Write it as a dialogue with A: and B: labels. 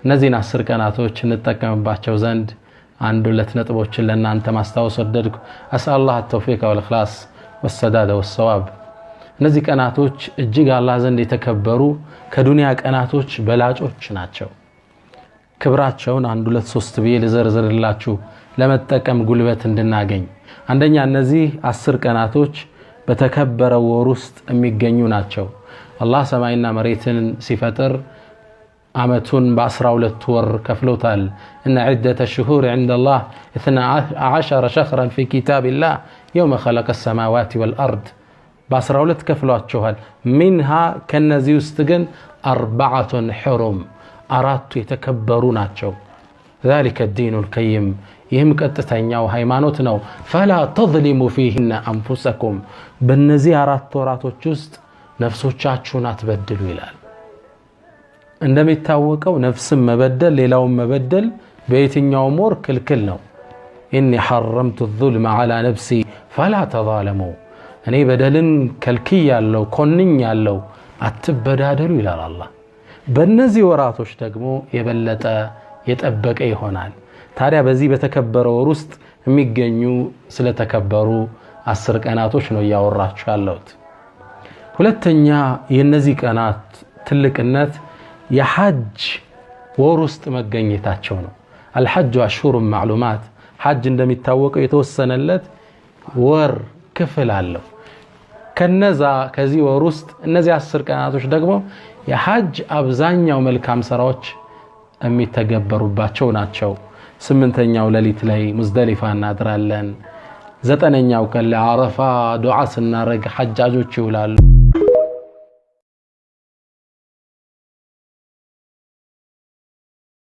A: እነዚህን 10 ቀናቶች እንጠቀምባቸው ዘንድ አንድ ሁለት ነጥቦችን ለእናንተ ማስታወስ ወደድኩ። አስአላህ التوفيق والإخلاص والسداد والصواب። እነዚህ ቀናቶች እጅግ አላህ ዘንድ የተከበሩ ከዱንያ ቀናቶች በላጮች ናቸው። ክብራቸውን አንድ ሁለት ሶስት ብዬ ልዘርዝርላችሁ ለመጠቀም ጉልበት እንድናገኝ። አንደኛ እነዚህ 10 ቀናቶች በተከበረው ወር ውስጥ የሚገኙ ናቸው። አላህ ሰማይና መሬትን ሲፈጥር አመቱን በ12 ወር ከፍሎታል። ان عده الشهور عند الله 12 شهرا في كتاب الله يوم خلق السماوات والارض በ12 ከፍሏቸዋል። منها ከነዚህ ውስጥ ግን 4 حرم አራቱ የተከበሩ ናቸው። ذلك الدين القيم ይህም ቀጥተኛው ሃይማኖት ነው። فلا تظلموا فيهن انفسكم በእነዚህ 4 ወራቶች ውስጥ ነፍሶቻችሁን አትበድሉ ይላል። እንደሚታወቀው ነፍስን መበደል ሌላውን መበደል በየትኛውም ወር ክልክል ነው። إني حرمت الظلم على نفسي فلا تظالموا እኔ በደልን ከልክያለሁ ኮንኛለሁ አትበዳደሉ ይላል አላህ። በእነዚህ ወራቶች ደግሞ የበለጠ የጠበቀ ይሆናል። ታዲያ በዚህ በተከበረው ወር ውስጥ የሚገኙ ስለተከበሩ 10 ቀናቶች ነው ያወራችሁ ያለሁት። ሁለተኛ የነዚህ ቀናት ትልቅነት የሐጅ ወር ውስጥ መገኘታቸው ነው። الحج أشهر معلومات ሐጅ እንደሚታወቀው የተወሰነለት ወር ክፍል አለው። ከዚህ ወር ውስጥ እነዚህ 10 ቀናቶች ደግሞ የሐጅ አብዛኛው መልካም ስራዎች የሚተገበሩባቸው ናቸው። 8ኛው ሌሊት ላይ ሙዝደሊፋ እናድራለን። 9ኛው ቀን ለአረፋ ዱዓ ስናረግ ሐጃጆች ይውላሉ።